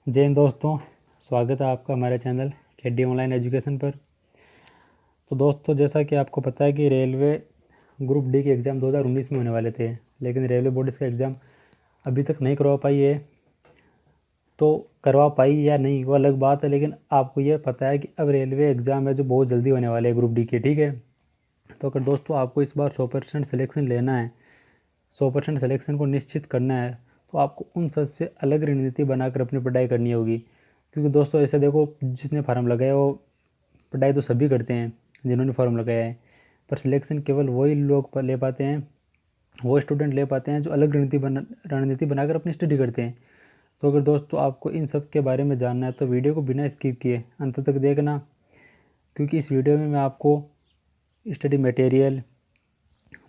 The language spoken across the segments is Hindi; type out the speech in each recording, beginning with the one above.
जय हिंद दोस्तों। स्वागत है आपका हमारे चैनल केडी ऑनलाइन एजुकेशन पर। तो दोस्तों, जैसा कि आपको पता है कि रेलवे ग्रुप डी के एग्ज़ाम 2019 में होने वाले थे, लेकिन रेलवे बोर्ड इसका एग्ज़ाम अभी तक नहीं करवा पाई है। तो करवा पाई या नहीं वो अलग बात है, लेकिन आपको ये पता है कि अब रेलवे एग्ज़ाम है जो बहुत जल्दी होने वाले हैं ग्रुप डी के, ठीक है। तो अगर दोस्तों आपको इस बार 100% सिलेक्शन लेना है, 100% सिलेक्शन को निश्चित करना है, तो आपको उन सबसे अलग रणनीति बनाकर अपनी पढ़ाई करनी होगी। क्योंकि दोस्तों ऐसे देखो, जिसने फार्म लगाया वो पढ़ाई तो सभी करते हैं जिन्होंने फॉर्म लगाया है, पर सिलेक्शन केवल वही लोग ले पाते हैं, वो स्टूडेंट ले पाते हैं जो अलग रणनीति बनाकर अपनी स्टडी करते हैं। तो अगर दोस्तों आपको इन सब के बारे में जानना है तो वीडियो को बिना स्किप किए अंत तक देखना, क्योंकि इस वीडियो में मैं आपको study material,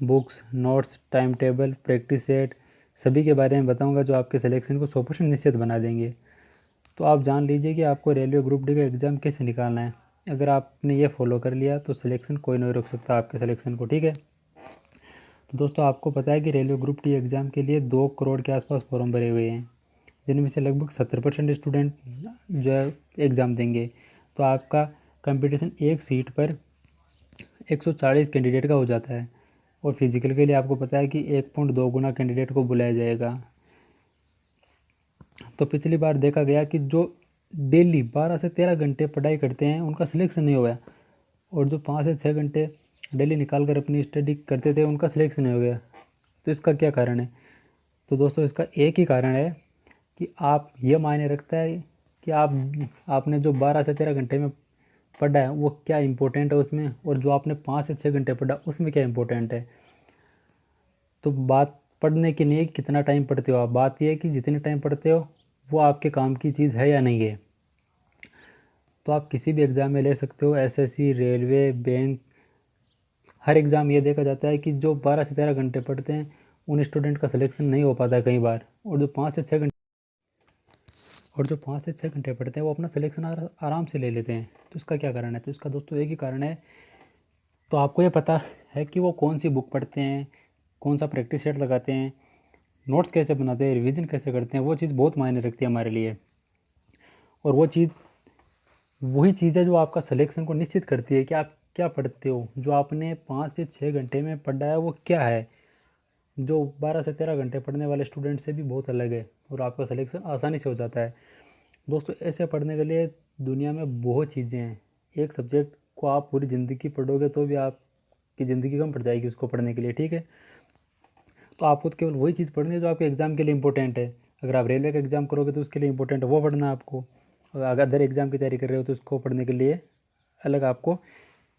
books, notes, time table, practice set सभी के बारे में बताऊंगा जो आपके सिलेक्शन को 100% निश्चित बना देंगे। तो आप जान लीजिए कि आपको रेलवे ग्रुप डी का एग्ज़ाम कैसे निकालना है। अगर आपने ये फॉलो कर लिया तो सिलेक्शन कोई नहीं रोक सकता आपके सिलेक्शन को, ठीक है। तो दोस्तों आपको पता है कि रेलवे ग्रुप डी एग्ज़ाम के लिए 2 करोड़ के आसपास फॉर्म भरे हुए हैं, जिनमें से लगभग 70% स्टूडेंट जो है एग्ज़ाम देंगे। तो आपका कंपटीशन एक सीट पर 140 कैंडिडेट का हो जाता है, और फिजिकल के लिए आपको पता है कि 1.2 गुना कैंडिडेट को बुलाया जाएगा। तो पिछली बार देखा गया कि जो डेली 12 से 13 घंटे पढ़ाई करते हैं उनका सिलेक्शन नहीं हुआ, और जो 5 से 6 घंटे डेली निकाल कर अपनी स्टडी करते थे उनका सिलेक्शन नहीं हो गया। तो इसका क्या कारण है? तो दोस्तों इसका एक ही कारण है कि आप ये मायने रखता है कि आपने जो 12 से 13 घंटे में पढ़ा है वो क्या इम्पोर्टेंट है उसमें, और जो आपने 5 से 6 घंटे पढ़ा उसमें क्या इम्पोर्टेंट है। तो बात पढ़ने की नहीं है कि कितना टाइम पढ़ते हो आप, बात यह है कि जितने टाइम पढ़ते हो वो आपके काम की चीज़ है या नहीं है। तो आप किसी भी एग्ज़ाम में ले सकते हो, एसएससी, रेलवे, बैंक, हर एग्ज़ाम ये देखा जाता है कि जो 12 से 13 घंटे पढ़ते हैं उन स्टूडेंट का सिलेक्शन नहीं हो पाता है कई बार, और जो 5 से 6 घंटे पढ़ते हैं वो अपना सिलेक्शन आराम से ले लेते हैं। तो इसका क्या कारण है? तो इसका दोस्तों एक ही कारण है। तो आपको ये पता है कि वो कौन सी बुक पढ़ते हैं, कौन सा प्रैक्टिस सेट लगाते हैं, नोट्स कैसे बनाते हैं, रिवीजन कैसे करते हैं, वो चीज़ बहुत मायने रखती है हमारे लिए। और वो चीज़ वही चीज़ है जो आपका सिलेक्शन को निश्चित करती है कि आप क्या पढ़ते हो। जो आपने 5 से 6 घंटे में पढ़ा है वो क्या है, जो 12 से 13 घंटे पढ़ने वाले स्टूडेंट से भी बहुत अलग है, और आपका सिलेक्शन आसानी से हो जाता है। दोस्तों ऐसे पढ़ने के लिए दुनिया में बहुत चीज़ें हैं। एक सब्जेक्ट को आप पूरी ज़िंदगी पढ़ोगे तो भी आपकी ज़िंदगी कम पड़ जाएगी उसको पढ़ने के लिए, ठीक है। तो आपको तो केवल वही चीज़ पढ़नी है जो आपके एग्ज़ाम के लिए इंपॉर्टेंट है। अगर आप रेलवे का एग्ज़ाम करोगे तो उसके लिए इंपॉर्टेंट है वो पढ़ना है आपको। अगर अदर एग्ज़ाम की तैयारी कर रहे हो तो उसको पढ़ने के लिए अलग आपको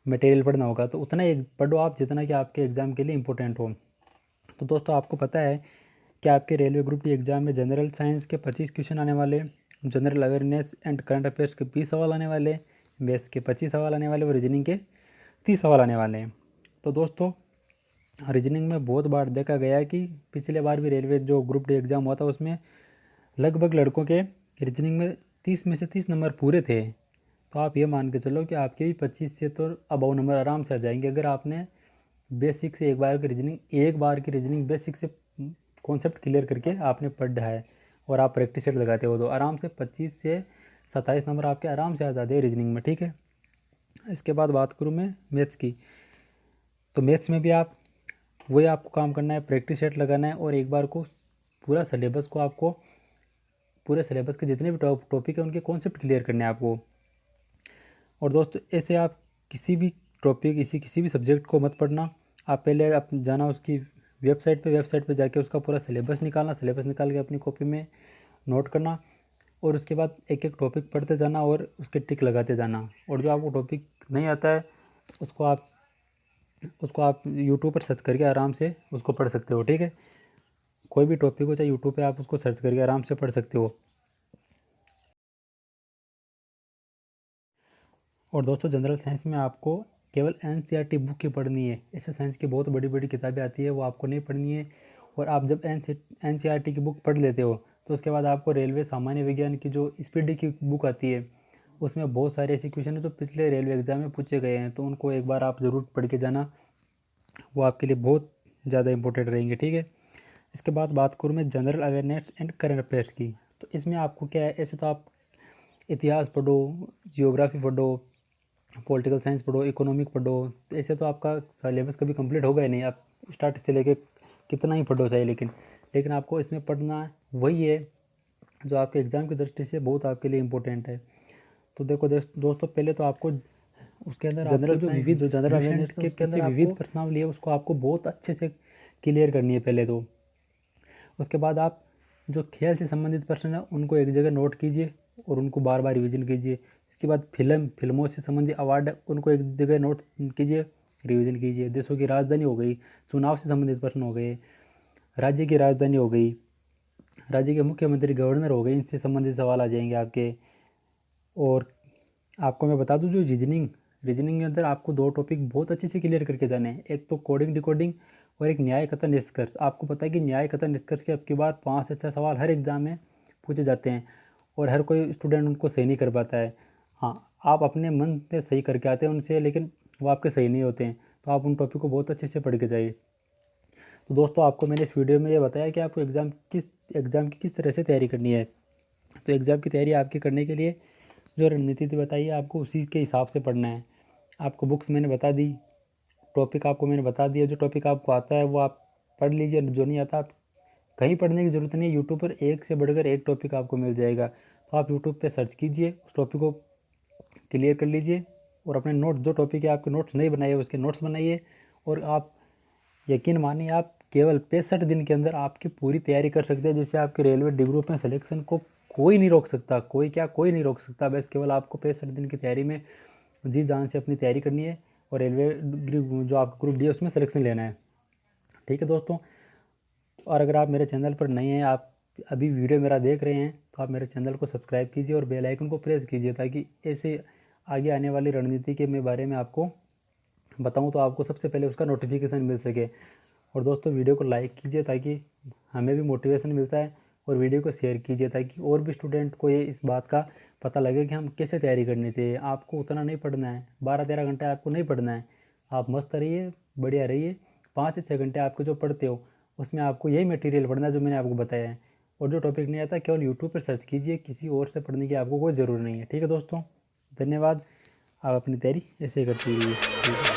मटेरियल पढ़ना होगा। तो उतना ही पढ़ो आप जितना कि आपके एग्ज़ाम के लिए इंपॉर्टेंट हो। तो दोस्तों आपको पता है कि आपके रेलवे ग्रुप डी एग्ज़ाम में जनरल साइंस के 25 क्वेश्चन आने वाले, general awareness and current affairs के 20 सवाल आने वाले, मैथ्स के 25 सवाल आने वाले और रीजनिंग के 30 सवाल आने वाले हैं। तो दोस्तों रीजनिंग में बहुत बार देखा गया है कि पिछले बार भी रेलवे जो ग्रुप डी एग्ज़ाम हुआ था उसमें लगभग लड़कों के रीजनिंग में 30 में से 30 नंबर पूरे थे। तो आप ये मान के चलो कि आपके भी 25 से तो अबव नंबर आराम से आ जाएंगे, अगर आपने बेसिक से एक बार की रीजनिंग बेसिक से कॉन्सेप्ट क्लियर करके आपने पढ़ा है और आप प्रैक्टिस सेट लगाते हो तो आराम से 25 से 27 नंबर आपके आराम से आ जाते हैं रीजनिंग में, ठीक है। इसके बाद बात करूँ मैं मैथ्स की, तो मैथ्स में भी वही आपको काम करना है, प्रैक्टिस सेट लगाना है, और एक बार को पूरे सिलेबस के जितने भी टॉपिक है उनके कॉन्सेप्ट क्लियर करने हैं आपको। और दोस्तों ऐसे आप किसी भी टॉपिक किसी भी सब्जेक्ट को मत पढ़ना। आप पहले आप जाना उसकी वेबसाइट पे जाके उसका पूरा सिलेबस निकाल के अपनी कॉपी में नोट करना, और उसके बाद एक एक टॉपिक पढ़ते जाना और उसके टिक लगाते जाना। और जो आपको टॉपिक नहीं आता है उसको आप यूट्यूब पर सर्च करके आराम से उसको पढ़ सकते हो, ठीक है। कोई भी टॉपिक हो चाहे यूट्यूब पे आप उसको सर्च करके आराम से पढ़ सकते हो। और दोस्तों जनरल साइंस में आपको केवल एनसीईआरटी बुक ही पढ़नी है, ऐसे साइंस की बहुत बड़ी बड़ी किताबें आती है वो आपको नहीं पढ़नी है। और आप जब एनसीईआरटी की बुक पढ़ लेते हो तो उसके बाद आपको रेलवे सामान्य विज्ञान की जो स्पीडी की बुक आती है उसमें बहुत सारे ऐसे क्वेश्चन है जो पिछले रेलवे एग्जाम में पूछे गए हैं, तो उनको एक बार आप ज़रूर पढ़ के जाना, वो आपके लिए बहुत ज़्यादा इंपॉर्टेंट रहेंगे, ठीक है। इसके बाद बात करूँ मैं general awareness and current affairs की। तो इसमें आपको क्या है, ऐसे तो आप इतिहास पढ़ो, जियोग्राफी पढ़ो, पॉलिटिकल साइंस पढ़ो, इकोनॉमिक पढ़ो, तो ऐसे तो आपका सिलेबस कभी कंप्लीट होगा ही नहीं। आप स्टार्ट से लेके कितना ही पढ़ो चाहिए, लेकिन आपको इसमें पढ़ना वही है जो आपके एग्ज़ाम की दृष्टि से बहुत आपके लिए इम्पोर्टेंट है। तो देखो दोस्तों, पहले तो आपको उसके अंदर जनरल जो जनरल अवेयरनेस के पीछे विविध प्रश्नावली है उसको आपको बहुत अच्छे से क्लियर करनी है पहले तो। उसके बाद आप जो खेल से संबंधित प्रश्न है उनको एक जगह नोट कीजिए और उनको बार बार रिवीजन कीजिए। इसके बाद फिल्मों से संबंधित अवार्ड उनको एक जगह नोट कीजिए, रिवीजन कीजिए। देशों की राजधानी हो गई, चुनाव से संबंधित प्रश्न हो गए, राज्य की राजधानी हो गई, राज्य के मुख्यमंत्री गवर्नर हो गए, इनसे संबंधित सवाल आ जाएंगे आपके। और आपको मैं बता दूं, जो रीजनिंग के अंदर आपको 2 टॉपिक बहुत अच्छे से क्लियर करके जाने हैं, एक तो कोडिंग डिकोडिंग और एक न्याय कथन निष्कर्ष। आपको पता है कि न्याय कथन निष्कर्ष के अब की बार 5 से 6 सवाल हर एग्ज़ाम में पूछे जाते हैं और हर कोई स्टूडेंट उनको सही नहीं कर पाता है। हाँ, आप अपने मन पे सही करके आते हैं उनसे, लेकिन वो आपके सही नहीं होते हैं, तो आप उन टॉपिक को बहुत अच्छे से पढ़ के जाइए। तो दोस्तों, आपको मैंने इस वीडियो में ये बताया कि आपको एग्ज़ाम की किस तरह से तैयारी करनी है। तो एग्ज़ाम की तैयारी आपकी करने के लिए जो रणनीति बताई है आपको उसी के हिसाब से पढ़ना है। आपको बुक्स मैंने बता दी, टॉपिक आपको मैंने बता दिया, जो टॉपिक आपको आता है वो आप पढ़ लीजिए, जो नहीं आता आप कहीं पढ़ने की ज़रूरत नहीं। यूट्यूब पर एक से बढ़कर एक टॉपिक आपको मिल जाएगा, तो आप यूट्यूब पे सर्च कीजिए, उस टॉपिक को क्लियर कर लीजिए और अपने नोट, जो टॉपिक है आपके नोट्स नहीं बनाए उसके नोट्स बनाइए। और आप यकीन मानिए, आप केवल 65 दिन के अंदर आपकी पूरी तैयारी कर सकते हैं, जिससे आपके रेलवे डी ग्रुप में सिलेक्शन को कोई नहीं रोक सकता, कोई नहीं रोक सकता। बस केवल आपको 65 दिन की तैयारी में जी जान से अपनी तैयारी करनी है और रेलवे जो आपका ग्रुप डी है उसमें सिलेक्शन लेना है। ठीक है दोस्तों, और अगर आप मेरे चैनल पर नए हैं, आप अभी वीडियो मेरा देख रहे हैं, तो आप मेरे चैनल को सब्सक्राइब कीजिए और बेल आइकन को प्रेस कीजिए, ताकि ऐसे आगे आने वाली रणनीति के बारे में आपको बताऊं तो आपको सबसे पहले उसका नोटिफिकेशन मिल सके। और दोस्तों, वीडियो को लाइक कीजिए ताकि हमें भी मोटिवेशन मिलता है, और वीडियो को शेयर कीजिए ताकि और भी स्टूडेंट को ये इस बात का पता लगे कि हम कैसे तैयारी करनी चाहिए। आपको उतना नहीं पढ़ना है, 12-13 घंटे आपको नहीं पढ़ना है। आप मस्त रहिए, बढ़िया रहिए। 5 से 6 घंटे आपको जो पढ़ते हो उसमें आपको यही मटेरियल पढ़ना है जो मैंने आपको बताया है। और जो टॉपिक नहीं आता केवल यूट्यूब पर सर्च कीजिए, किसी और से पढ़ने की आपको कोई ज़रूरत नहीं है। ठीक है दोस्तों, धन्यवाद। आप अपनी तैयारी ऐसे ही करती रहिए। ठीक है।